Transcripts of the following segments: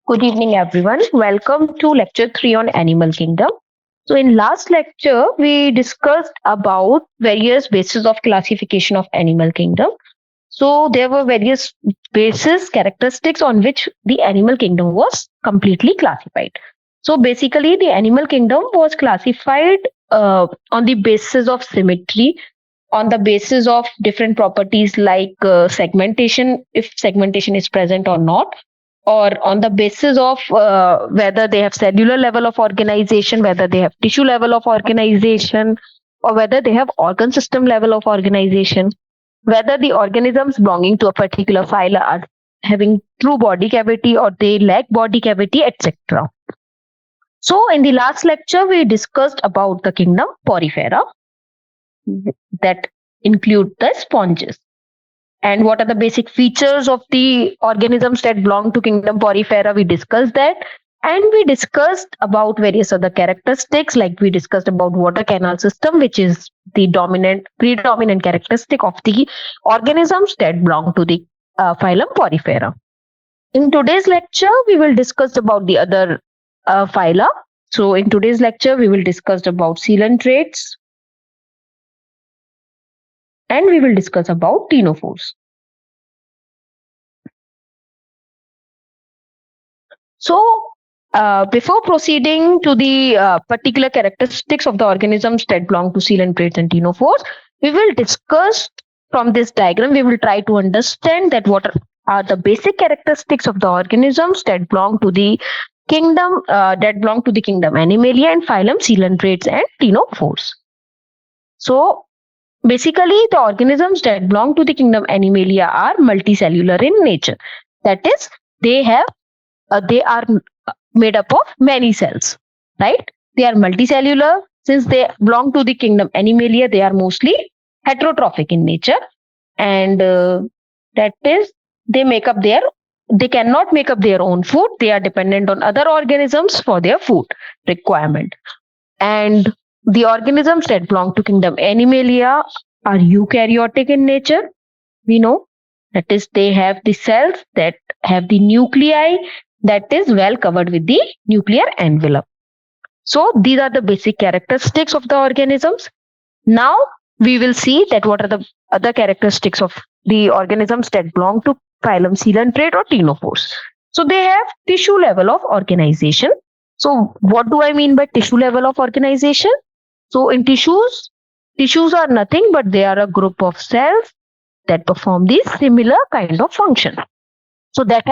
Good evening, everyone. Welcome to lecture 3 on animal kingdom. So in last lecture, we discussed about various bases of classification of animal kingdom. So there were various bases, characteristics on which the animal kingdom was completely classified. So basically, the animal kingdom was classified on the basis of symmetry, on the basis of different properties like segmentation, if segmentation is present or not, or on the basis of whether they have cellular level of organization, whether they have tissue level of organization, or whether they have organ system level of organization, whether the organisms belonging to a particular phyla are having true body cavity or they lack body cavity, etc. So in the last lecture, we discussed about the kingdom Porifera that include the sponges. And what are the basic features of the organisms that belong to kingdom Porifera? We discussed that. And we discussed about various other characteristics, like we discussed about water canal system, which is the predominant characteristic of the organisms that belong to the phylum Porifera. In today's lecture, we will discuss about the other phyla. So in today's lecture, we will discuss about coelentrates, and we will discuss about ctenophores. So, before proceeding to the particular characteristics of the organisms that belong to coelentrates and ctenophores, we will discuss from this diagram. We will try to understand that what are the basic characteristics of the organisms that belong to the kingdom Animalia and phylum coelentrates and ctenophores. So, basically, the organisms that belong to the kingdom Animalia are multicellular in nature. That is, they are made up of many cells, right? They are multicellular. Since they belong to the kingdom Animalia, they are mostly heterotrophic in nature, and that is, they cannot make up their own food. They are dependent on other organisms for their food requirement. And the organisms that belong to kingdom Animalia are eukaryotic in nature. We know that is, they have the cells that have the nuclei that is well covered with the nuclear envelope. So these are the basic characteristics of the organisms. Now we will see that what are the other characteristics of the organisms that belong to phylum coelentrate or ctenophores. So they have tissue level of organization. So what do I mean by tissue level of organization? So in tissues are nothing but they are a group of cells that perform the similar kind of function. So that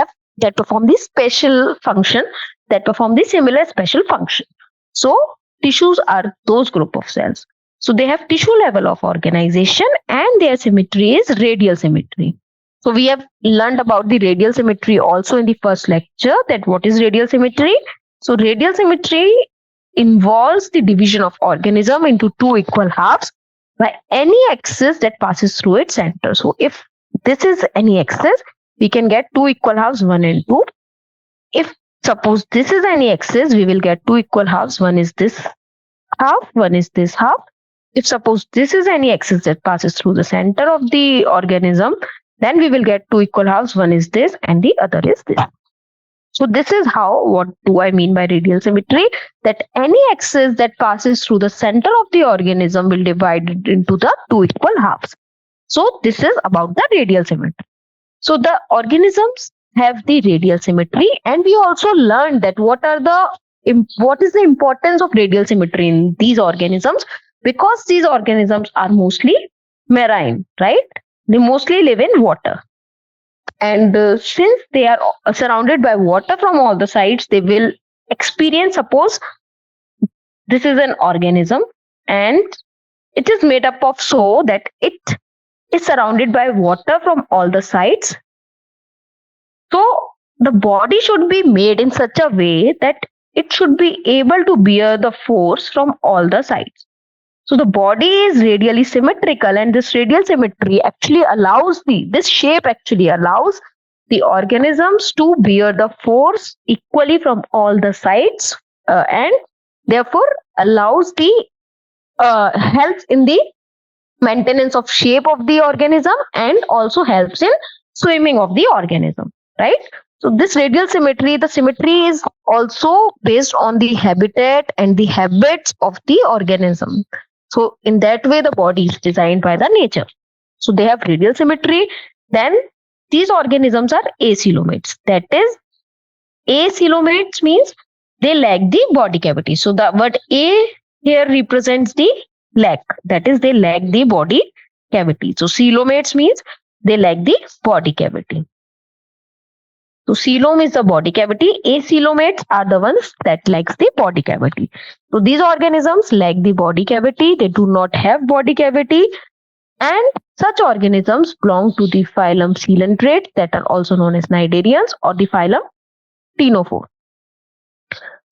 perform the special function, that perform the similar special function. So tissues are those group of cells. So they have tissue level of organization and their symmetry is radial symmetry. So we have learned about the radial symmetry also in the first lecture, that what is radial symmetry. So radial symmetry involves the division of organism into two equal halves by any axis that passes through its center. So if this is any axis, we can get two equal halves, 1 and 2. If suppose this is any axis, we will get two equal halves. One is this half, one is this half. If suppose this is any axis that passes through the center of the organism, then we will get two equal halves. One is this and the other is this. So this is how, what do I mean by radial symmetry? That any axis that passes through the center of the organism will divide it into the two equal halves. So this is about the radial symmetry. So the organisms have the radial symmetry, and we also learned that what is the importance of radial symmetry in these organisms, because these organisms are mostly marine, right? They mostly live in water. And since they are surrounded by water from all the sides, they will experience, suppose this is an organism and it is made up of so that it is surrounded by water from all the sides. So the body should be made in such a way that it should be able to bear the force from all the sides. So the body is radially symmetrical, and this radial symmetry actually allows this shape actually allows the organisms to bear the force equally from all the sides, and therefore allows the helps in the maintenance of shape of the organism and also helps in swimming of the organism, right? So this radial symmetry, the symmetry is also based on the habitat and the habits of the organism. So in that way, the body is designed by the nature. So they have radial symmetry. Then these organisms are acoelomates. That is, acoelomates means they lack the body cavity. So the word A here represents the lack. That is, they lack the body cavity. So coelomates means they lack the body cavity. So coelom is the body cavity. Acoelomates are the ones that lacks the body cavity. So these organisms lack the body cavity. They do not have body cavity, and such organisms belong to the phylum Coelentrates, that are also known as cnidarians, or the phylum Ctenophore.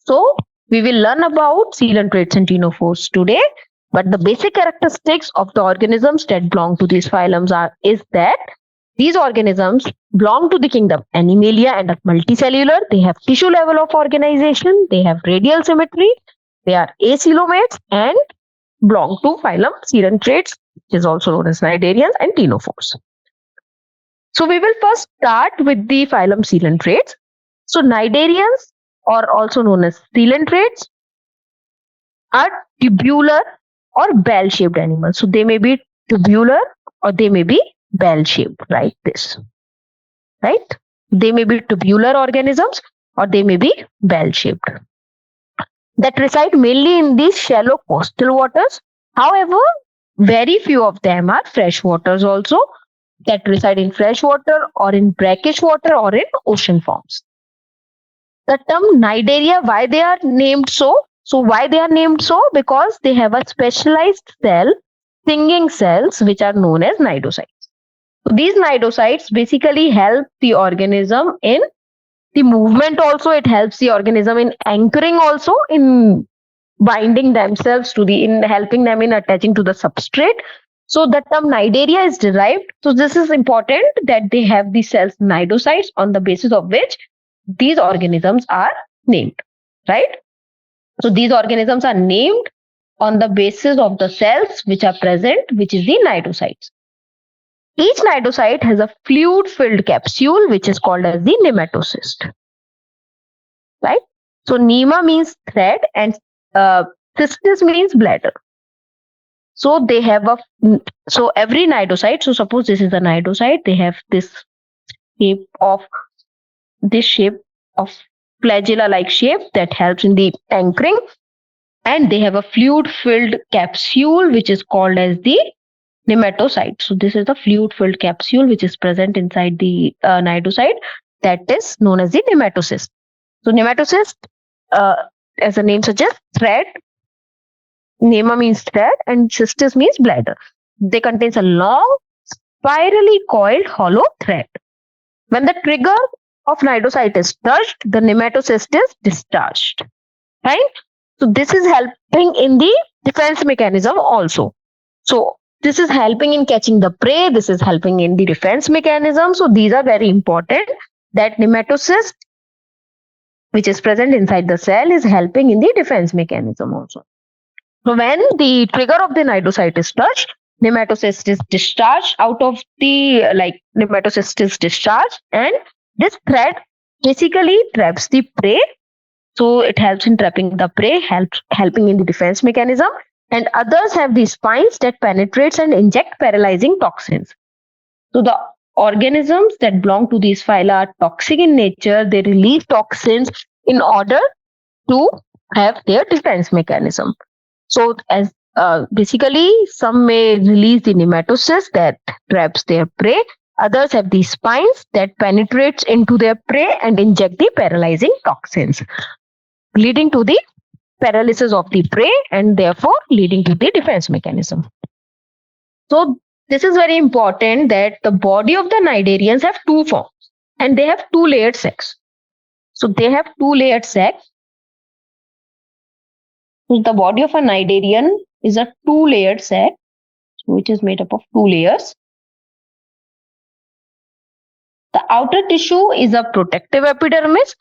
So we will learn about Coelentrates and ctenophores today. But the basic characteristics of the organisms that belong to these phylums is that these organisms belong to the kingdom Animalia and are multicellular. They have tissue level of organization. They have radial symmetry. They are acoelomates and belong to phylum Coelentrates, which is also known as cnidarians and ctenophores. So we will first start with the phylum Coelentrates. So cnidarians, or also known as Coelentrates, are tubular or bell-shaped animals. So they may be tubular or they may be bell-shaped, like this. Right? They may be tubular organisms or they may be bell-shaped. That reside mainly in these shallow coastal waters. However, very few of them are fresh waters also, that reside in fresh water or in brackish water or in ocean forms. The term cnidaria, why they are named so? So why they are named so? Because they have a specialized cell, singing cells, which are known as cnidocytes. So these cnidocytes basically help the organism in the movement also. It helps the organism in anchoring also, in binding themselves to in helping them in attaching to the substrate. So the term cnidaria is derived. So this is important, that they have the cells cnidocytes, on the basis of which these organisms are named, right? So these organisms are named on the basis of the cells which are present, which is the cnidocytes. Each cnidocyte has a fluid-filled capsule, which is called as the nematocyst, right? So nema means thread and cystis means bladder. So they have so every cnidocyte, so suppose this is a cnidocyte, they have this shape of flagella-like shape that helps in the anchoring, and they have a fluid-filled capsule which is called as the nematocyte. So this is the fluid-filled capsule which is present inside the cnidocyte, that is known as the nematocyst. So nematocyst, as the name suggests, thread. Nema means thread and cystis means bladder. They contains a long, spirally coiled hollow thread. When the trigger of cnidocyte is touched, the nematocyst is discharged. Right? So this is helping in the defense mechanism also. So this is helping in catching the prey. This is helping in the defense mechanism. So these are very important. That nematocyst, which is present inside the cell, is helping in the defense mechanism also. So when the trigger of the cnidocyte is touched, nematocyst is discharged out of the nematocyst is discharged, and this thread basically traps the prey. So it helps in trapping the prey, helping in the defense mechanism. And others have the spines that penetrates and inject paralyzing toxins. So the organisms that belong to these phyla are toxic in nature. They release toxins in order to have their defense mechanism. So as basically, some may release the nematocyst that traps their prey. Others have these spines that penetrates into their prey and inject the paralyzing toxins, leading to the paralysis of the prey and therefore leading to the defense mechanism. So this is very important, that the body of the cnidarians have two forms and they have two layered sacs. So they have two layered sacs. So the body of a cnidarian is a two layered sac, which is made up of two layers. The outer tissue is a protective epidermis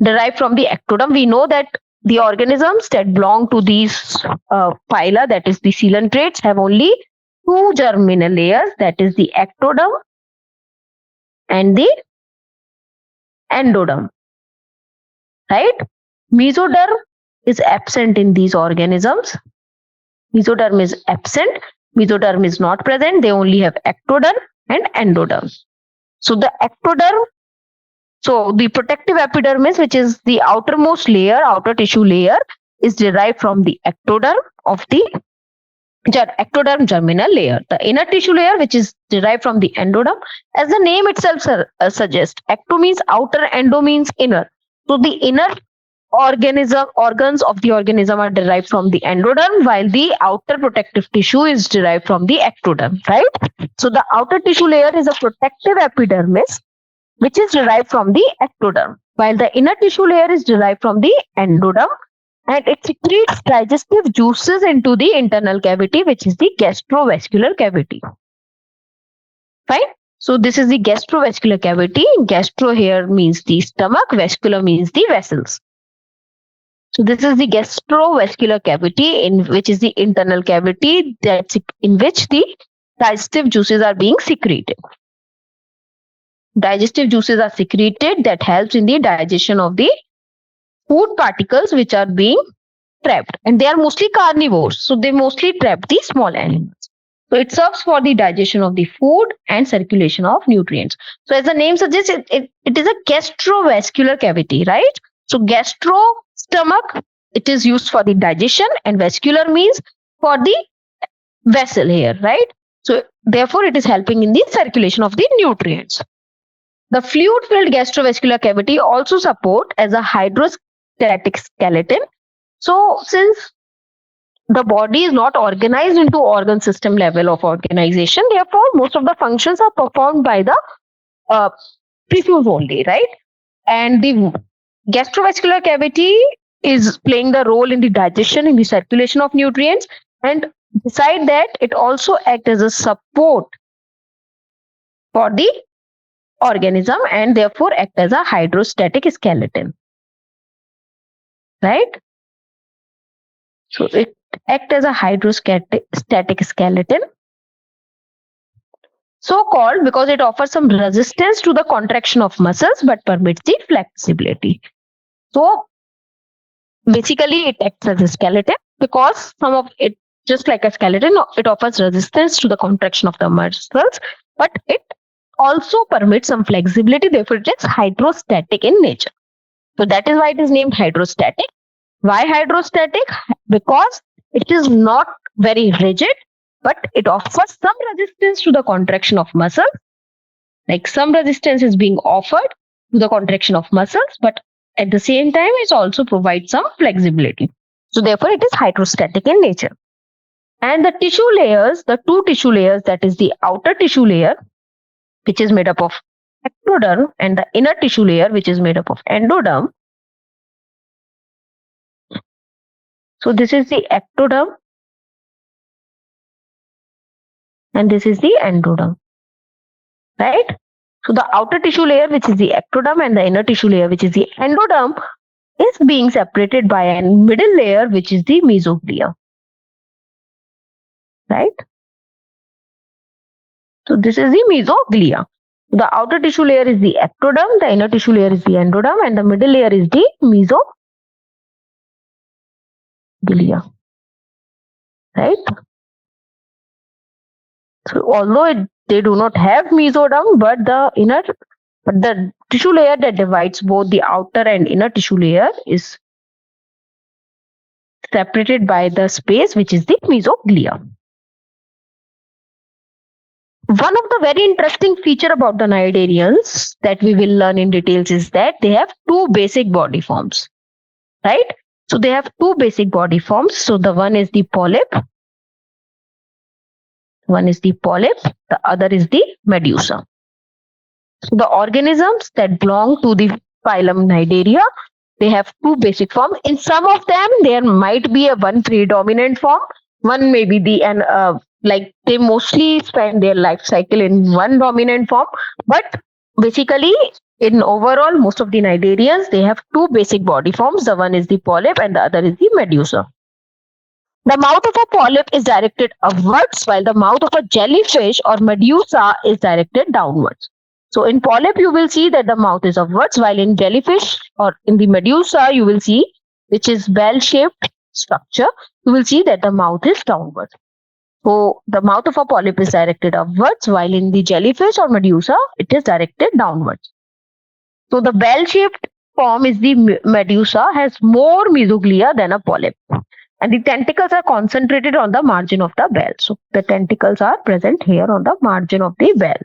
derived from the ectoderm. We know that the organisms that belong to these phyla, that is the coelentrates, have only two germinal layers, that is the ectoderm and the endoderm. Right? Mesoderm is absent in these organisms. Mesoderm is absent. Mesoderm is not present. They only have ectoderm and endoderm. So the ectoderm, so the protective epidermis, which is the outermost layer, outer tissue layer, is derived from the ectoderm of the ectoderm germinal layer. The inner tissue layer, which is derived from the endoderm, as the name itself suggests, ecto means outer, endo means inner. So the inner organs of the organism are derived from the endoderm, while the outer protective tissue is derived from the ectoderm, right? So the outer tissue layer is a protective epidermis, which is derived from the ectoderm, while the inner tissue layer is derived from the endoderm, and it secretes digestive juices into the internal cavity, which is the gastrovascular cavity. Fine. So this is the gastrovascular cavity. Gastro here means the stomach, vascular means the vessels. So this is the gastrovascular cavity, in which is the internal cavity in which the digestive juices are being secreted. Digestive juices are secreted that helps in the digestion of the food particles which are being trapped, and they are mostly carnivores, so they mostly trap the small animals. So it serves for the digestion of the food and circulation of nutrients. So as the name suggests, it is a gastrovascular cavity, right? So gastro, stomach, it is used for the digestion, and vascular means for the vessel here, right? So therefore it is helping in the circulation of the nutrients. The fluid-filled gastrovascular cavity also support as a hydrostatic skeleton. So since the body is not organized into organ system level of organization, therefore most of the functions are performed by the tissues only, right? And the gastrovascular cavity is playing the role in the digestion, in the circulation of nutrients, and beside that it also acts as a support for the organism and therefore act as a hydrostatic skeleton, right? So it acts as a hydrostatic skeleton, so called because it offers some resistance to the contraction of muscles but permits the flexibility. So basically it acts as a skeleton because some of it, just like a skeleton, it offers resistance to the contraction of the muscles, but it also permits some flexibility, therefore it is hydrostatic in nature. So that is why it is named hydrostatic. Why hydrostatic? Because it is not very rigid, but it offers some resistance to the contraction of muscles. Like some resistance is being offered to the contraction of muscles, but at the same time it also provides some flexibility. So therefore it is hydrostatic in nature. And the tissue layers, the two tissue layers, that is the outer tissue layer, which is made up of ectoderm, and the inner tissue layer, which is made up of endoderm. So this is the ectoderm and this is the endoderm, right? So the outer tissue layer, which is the ectoderm, and the inner tissue layer, which is the endoderm, is being separated by a middle layer, which is the mesoglia, right? So this is the mesoglia. The outer tissue layer is the ectoderm, the inner tissue layer is the endoderm, and the middle layer is the mesoglia, right? So although they do not have mesoderm, but the tissue layer that divides both the outer and inner tissue layer is separated by the space, which is the mesoglia. One of the very interesting feature about the cnidarians that we will learn in details is that they have two basic body forms, right? So they have two basic body forms. So the one is the polyp. One is the polyp, the other is the medusa. So the organisms that belong to the phylum Cnidaria, they have two basic forms. In some of them, there might be a one predominant form. One may be like they mostly spend their life cycle in one dominant form. But basically, in overall, most of the cnidarians, they have two basic body forms. The one is the polyp and the other is the medusa. The mouth of a polyp is directed upwards, while the mouth of a jellyfish or medusa is directed downwards. So in polyp, you will see that the mouth is upwards, while in jellyfish or in the medusa, you will see, which is bell-shaped structure, you will see that the mouth is downward. So the mouth of a polyp is directed upwards, while in the jellyfish or medusa, it is directed downwards. So the bell-shaped form is the medusa, has more mesoglea than a polyp. And the tentacles are concentrated on the margin of the bell. So the tentacles are present here on the margin of the bell.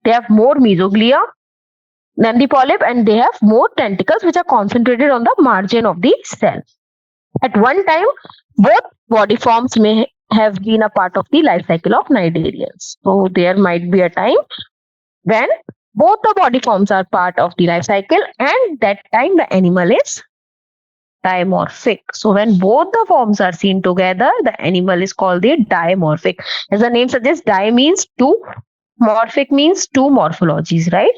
They have more mesoglea than the polyp, and they have more tentacles which are concentrated on the margin of the cell. At one time, both body forms may have been a part of the life cycle of cnidarians. So there might be a time when both the body forms are part of the life cycle, and that time the animal is dimorphic. So when both the forms are seen together, the animal is called the dimorphic. As the name suggests, di means two, morphic means two morphologies, right?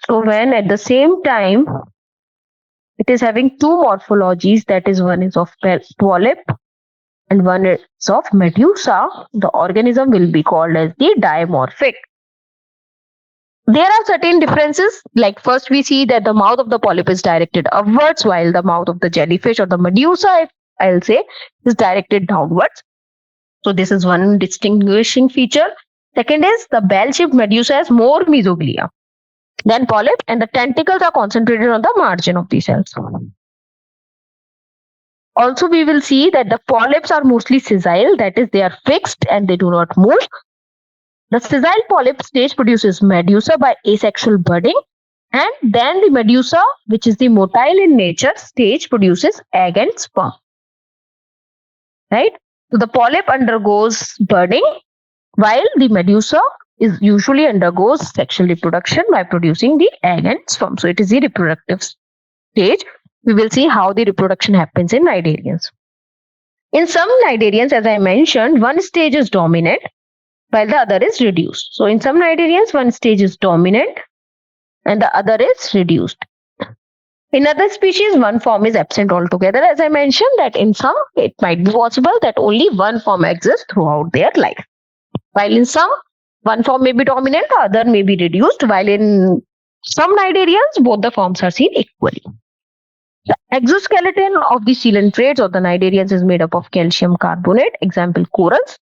So when at the same time it is having two morphologies, that is, one is of polyp and one is of medusa, the organism will be called as the dimorphic. There are certain differences, like first we see that the mouth of the polyp is directed upwards, while the mouth of the jellyfish or the medusa, if I'll say, is directed downwards. So this is one distinguishing feature. Second is the bell-shaped medusa has more mesoglea than polyp, and the tentacles are concentrated on the margin of the cells. Also, we will see that the polyps are mostly sessile, that is, they are fixed and they do not move. The sessile polyp stage produces medusa by asexual budding, and then the medusa, which is the motile in nature stage, produces egg and sperm. Right? So the polyp undergoes budding, while the medusa is usually undergoes sexual reproduction by producing the egg and sperm. So it is the reproductive stage. We will see how the reproduction happens in cnidarians. In some cnidarians, as I mentioned, one stage is dominant while the other is reduced. So in some cnidarians, one stage is dominant and the other is reduced. In other species, one form is absent altogether. As I mentioned, that in some, it might be possible that only one form exists throughout their life. While in some, one form may be dominant, the other may be reduced, while in some cnidarians, both the forms are seen equally. The exoskeleton of the coelentrates or the cnidarians is made up of calcium carbonate, example corals.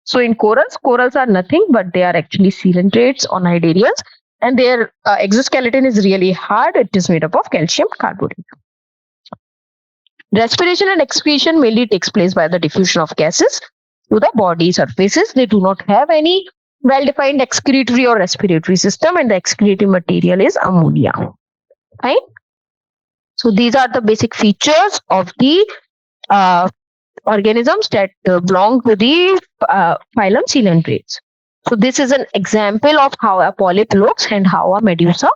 So in corals are nothing but they are actually coelentrates or cnidarians, and their exoskeleton is really hard. It is made up of calcium carbonate. Respiration and excretion mainly takes place by the diffusion of gases to the body surfaces. They do not have any well-defined excretory or respiratory system, and the excretory material is ammonia. Right? So these are the basic features of the organisms that belong to the phylum coelentrates. So this is an example of how a polyp looks and how a medusa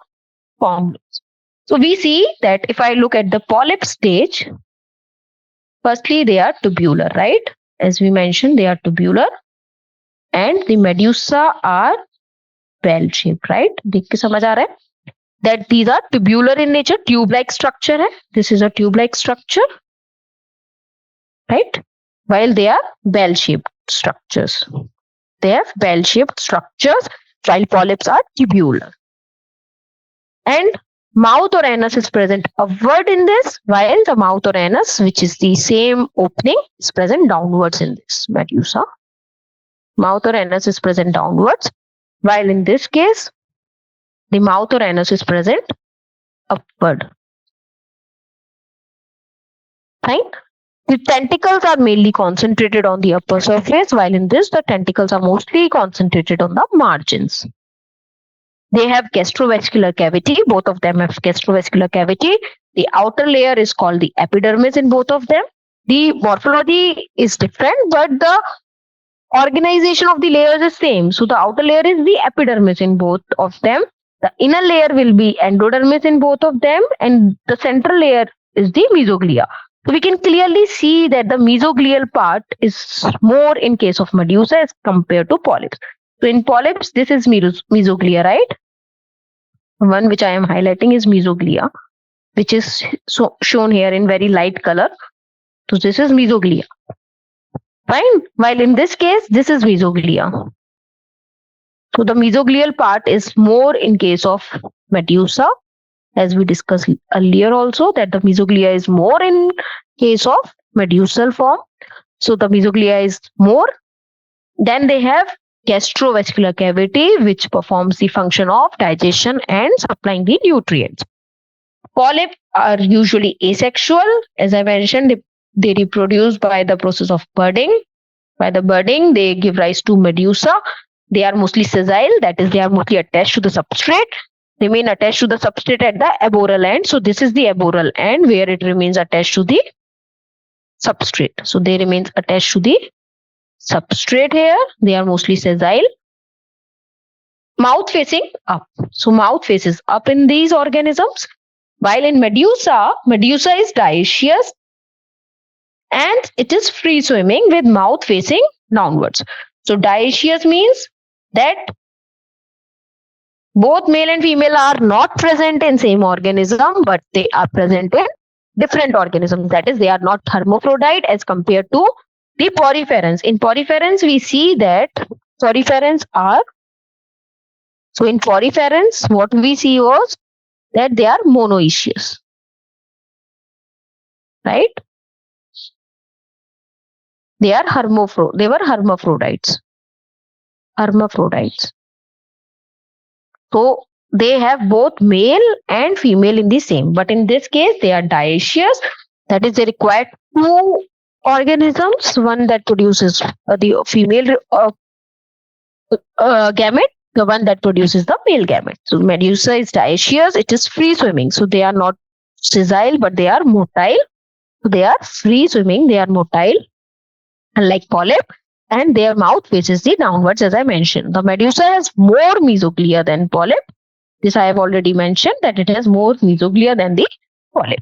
form looks. So we see that if I look at the polyp stage, firstly they are tubular, right? As we mentioned, they are tubular, and the medusa are bell-shaped, right? देख के समझ आ रहा है? That these are tubular in nature, tube-like structure है. This is a tube-like structure, right? While they are bell-shaped structures. They have bell-shaped structures, while polyps are tubular. And mouth or anus is present upward in this, while the mouth or anus, which is the same opening, is present downwards in this medusa. Mouth or anus is present downwards, while in this case, the mouth or anus is present upward. Right? The tentacles are mainly concentrated on the upper surface, while in this, the tentacles are mostly concentrated on the margins. They have gastrovascular cavity. Both of them have gastrovascular cavity. The outer layer is called the epidermis in both of them. The morphology is different, but the organization of the layers is same. So the outer layer is the epidermis in both of them. The inner layer will be endodermis in both of them, and the central layer is the mesoglea. So we can clearly see that the mesoglial part is more in case of medusa as compared to polyps. So in polyps, this is mesoglea, right? One which I am highlighting is mesoglea, which is shown here in very light color. So this is mesoglea. Fine. While in this case, this is mesoglea. So the mesoglial part is more in case of Medusa, as we discussed earlier also, that the mesoglia is more in case of medusal form. So the mesoglia is more. Then they have gastrovascular cavity, which performs the function of digestion and supplying the nutrients. Polyps are usually asexual. As I mentioned, they reproduce by the process of budding. By the budding, they give rise to medusa. They are mostly sessile, that is, they are mostly attached to the substrate. They remain attached to the substrate at the aboral end. So this is the aboral end where it remains attached to the substrate. So they remain attached to the substrate here. They are mostly sessile. Mouth facing up. So mouth faces up in these organisms. While in Medusa is dioecious and it is free swimming with mouth facing downwards. So dioecious means that both male and female are not present in same organism, but they are present in different organisms. That is, they are not hermaphrodite as compared to the poriferans. In poriferans, we see that poriferans are, so in poriferans, what we see was that they are monoecious, right? They are they were hermaphrodites. So they have both male and female in the same, but in this case they are dioecious. That is, they require two organisms, one that produces the female gamete, the one that produces the male gamete. So Medusa is dioecious, it is free swimming. So they are not sessile, but they are motile. So they are free swimming, they are motile, unlike polyp, and their mouth faces the downwards, as I mentioned. The Medusa has more mesoglia than polyp. This I have already mentioned, that it has more mesoglia than the polyp.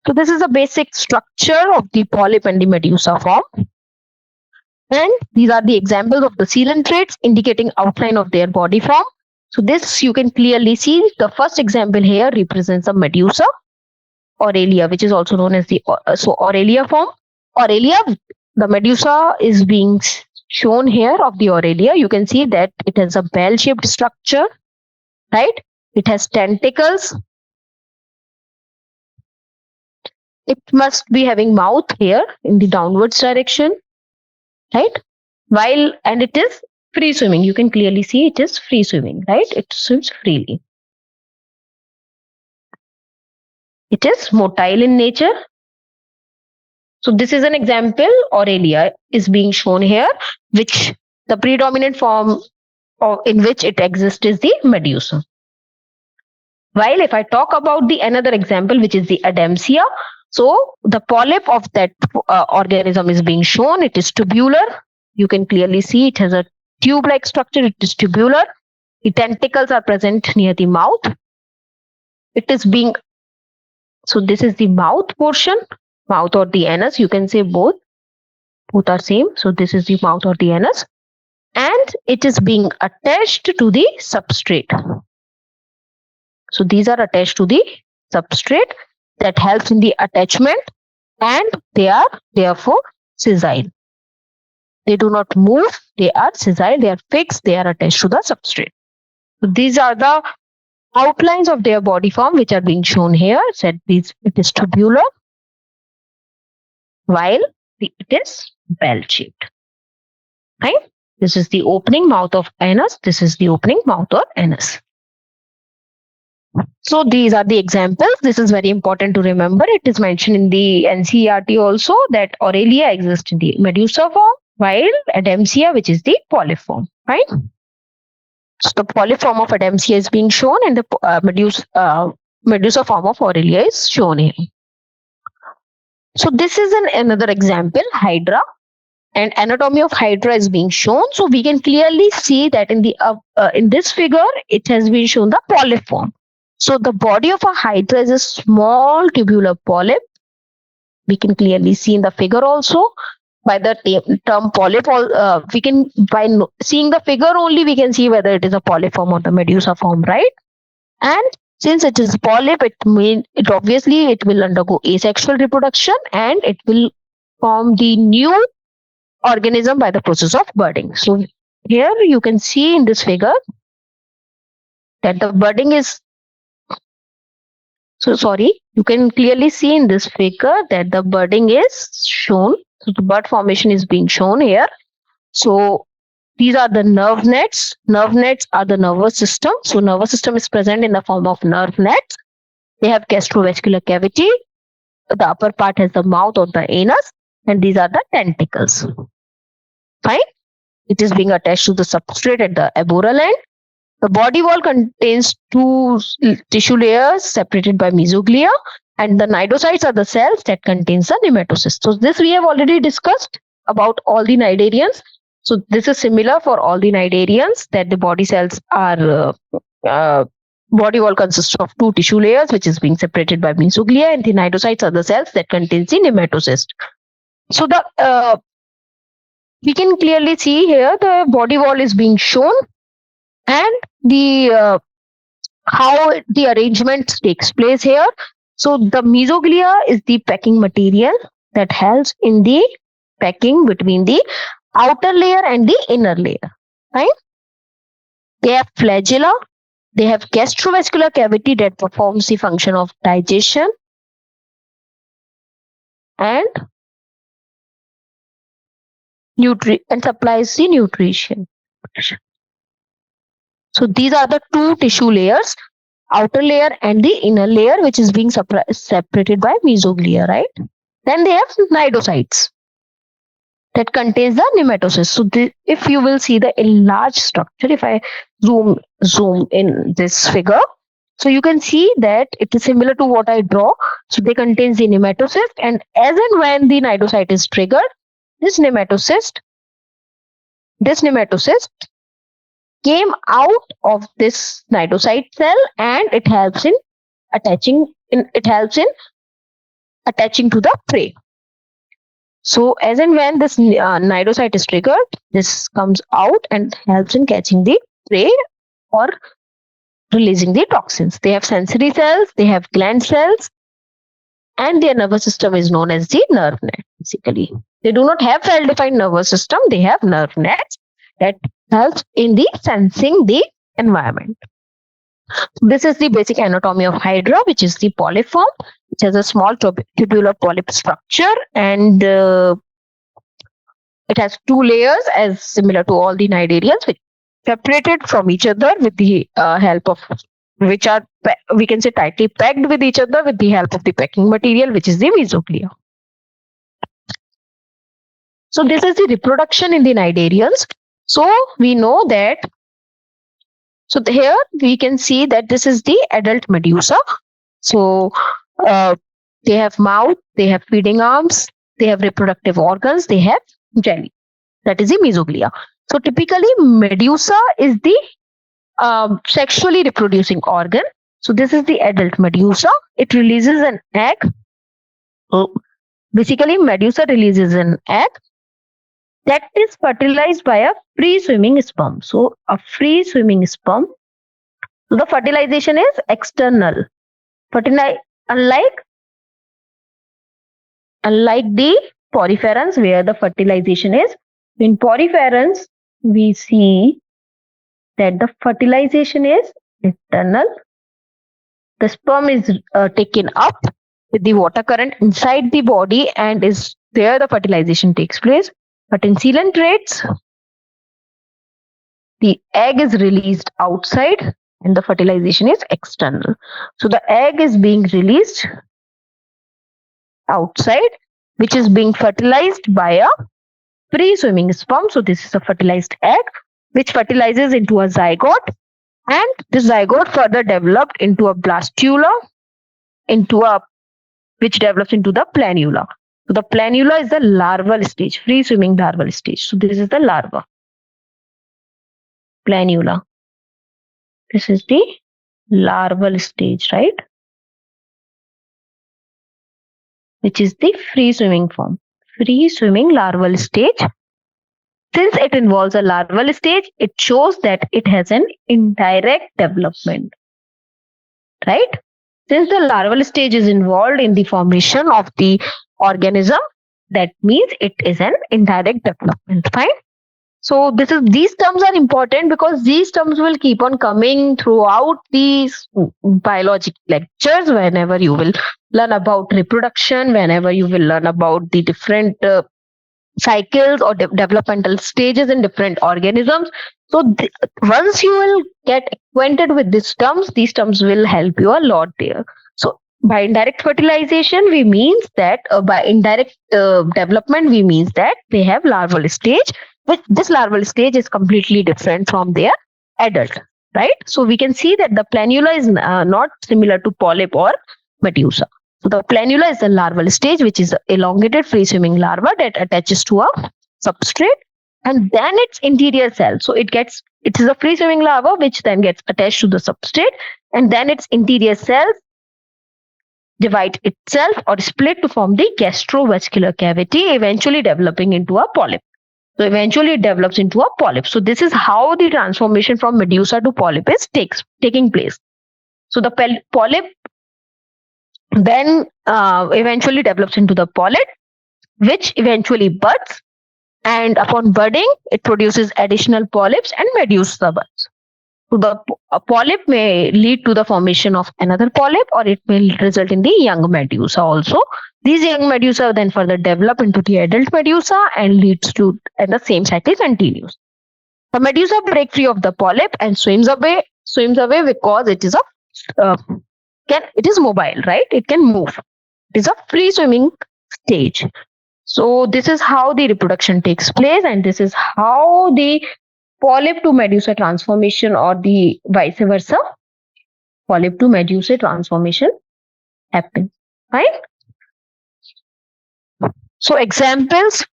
So this is a basic structure of the polyp and the Medusa form. And these are the examples of the coelentrates indicating outline of their body form. So this you can clearly see. The first example here represents the Medusa Aurelia, which is also known as the Aurelia form. Aurelia, the Medusa is being shown here of the Aurelia. You can see that it has a bell-shaped structure, right? It has tentacles. It must be having mouth here in the downwards direction, right? And it is free swimming. You can clearly see it is free swimming, right? It swims freely. It is motile in nature. So this is an example. Aurelia is being shown here, which the predominant form in which it exists is the Medusa. While if I talk about the another example, which is the Adamsia, so the polyp of that organism is being shown. It is tubular. You can clearly see it has a tube-like structure. It is tubular. The tentacles are present near the mouth. It is being, so this is the mouth portion, mouth or the anus. You can say both are same. So this is the mouth or the anus, and it is being attached to the substrate. So these are attached to the substrate that helps in the attachment, and they are therefore sessile. They do not move, they are sessile, they are fixed, they are attached to the substrate. So these are the outlines of their body form which are being shown here. Said it is tubular, while it is bell-shaped. Right? This is the opening mouth of anus. This is the opening mouth of anus. So these are the examples. This is very important to remember. It is mentioned in the NCERT also that Aurelia exists in the Medusa form, while Adamsia, which is the polyp form, right? So the polyp form of Adamsia is being shown, and the Medusa form of Aurelia is shown here. So this is another example, Hydra, and anatomy of Hydra is being shown. So we can clearly see that in this figure, it has been shown the polyp form. So the body of a Hydra is a small tubular polyp. We can clearly see in the figure also. By the term polyp, we can, by seeing the figure only, we can see whether it is a polyp form or the Medusa form, right? And since it is polyp, it obviously it will undergo asexual reproduction and it will form the new organism by the process of budding. So here you can see in this figure that the budding is, you can clearly see in this figure that the budding is shown. So the bud formation is being shown here. So these are the nerve nets. Nerve nets are the nervous system. So nervous system is present in the form of nerve nets. They have gastrovascular cavity. The upper part has the mouth or the anus, and these are the tentacles. Fine. It is being attached to the substrate at the aboral end. The body wall contains two tissue layers separated by mesoglea, and the cnidocytes are the cells that contains the nematocyst. So this we have already discussed about all the cnidarians. So this is similar for all the cnidarians, that the body cells are body wall consists of two tissue layers which is being separated by mesoglea, and the cnidocytes are the cells that contains the nematocyst. So the we can clearly see here the body wall is being shown, and the how the arrangement takes place here. So the mesoglea is the packing material that helps in the packing between the outer layer and the inner layer. Right? They have flagella. They have gastrovascular cavity that performs the function of digestion and supplies the nutrition. So these are the two tissue layers, outer layer and the inner layer, which is being separated by mesoglea, right? Then they have cnidocytes that contains the nematocyst. So if you will see the enlarged structure, if I zoom in this figure, so you can see that it is similar to what I draw. So they contains the nematocyst, and as and when the cnidocyte is triggered, this nematocyst came out of this cnidocyte cell, and it helps in attaching to the prey. So as and when this cnidocyte is triggered, this comes out and helps in catching the prey or releasing the toxins. They have sensory cells, they have gland cells, and their nervous system is known as the nerve net. Basically, they do not have well-defined nervous system. They have nerve nets that helps in the sensing the environment. This is the basic anatomy of Hydra, which is the polyform, which has a small tubular polyp structure, and it has two layers, as similar to all the cnidarians, which separated from each other with the help of which are, we can say, tightly packed with each other with the help of the packing material, which is the mesoglea. So this is the reproduction in the cnidarians. So we know that. So here we can see that this is the adult medusa. So they have mouth, they have feeding arms, they have reproductive organs, they have jelly. That is the mesoglea. So typically medusa is the sexually reproducing organ. So this is the adult medusa. It releases an egg. So basically medusa releases an egg that is fertilized by a free swimming sperm. So a free swimming sperm. So the fertilization is external. Unlike the poriferans, where the fertilization is in poriferans, we see that the fertilization is internal. The sperm is taken up with the water current inside the body, and is there the fertilization takes place. But in coelentrates, the egg is released outside and the fertilization is external. So the egg is being released outside, which is being fertilized by a free swimming sperm. So this is a fertilized egg which fertilizes into a zygote, and this zygote further developed into a blastula, which develops into the planula. So the planula is the larval stage, free swimming larval stage. So this is the larva. Planula. This is the larval stage, right? Which is the free swimming form. Free swimming larval stage. Since it involves a larval stage, it shows that it has an indirect development, right? Since the larval stage is involved in the formation of the organism, that means it is an indirect development. Fine. So these terms are important because these terms will keep on coming throughout these biology lectures. Whenever you will learn about reproduction, whenever you will learn about the different cycles or developmental stages in different organisms. So once you will get acquainted with these terms will help you a lot there. So by indirect fertilization, we means that by indirect development, we means that they have larval stage, which this larval stage is completely different from their adult, right? So we can see that the planula is not similar to polyp or medusa. So the planula is the larval stage, which is an elongated free swimming larva that attaches to a substrate, and then its interior cell. So it is a free swimming larva which then gets attached to the substrate, and then its interior cells divide itself or split to form the gastrovascular cavity, eventually developing into a polyp. So eventually it develops into a polyp. So this is how the transformation from medusa to polyp is taking place. So the polyp then eventually develops into the polyp, which eventually buds, and upon budding, it produces additional polyps and medusa buds. So the polyp may lead to the formation of another polyp, or it may result in the young medusa also. These young medusa then further develop into the adult medusa and leads to, and the same cycle continues. The medusa break free of the polyp and swims away because it is it is mobile, right? It can move. It is a free swimming stage. So this is how the reproduction takes place, and this is how the polyp to medusa transformation, or the vice versa, polyp to medusa transformation happens. Right? So examples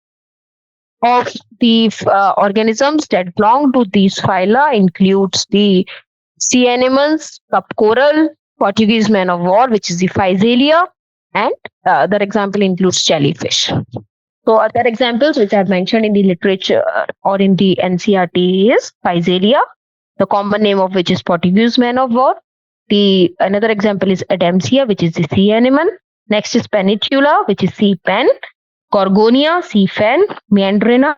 of the organisms that belong to these phyla includes the sea animals, cup coral, Portuguese man of war, which is the Physalia, and other example includes jellyfish. So other examples which are mentioned in the literature or in the NCERT is Physalia, the common name of which is Portuguese man of war. Another example is Adamsia, which is the sea animal. Next is Penicula, which is sea pen. Gorgonia, sea fan. Meandrina,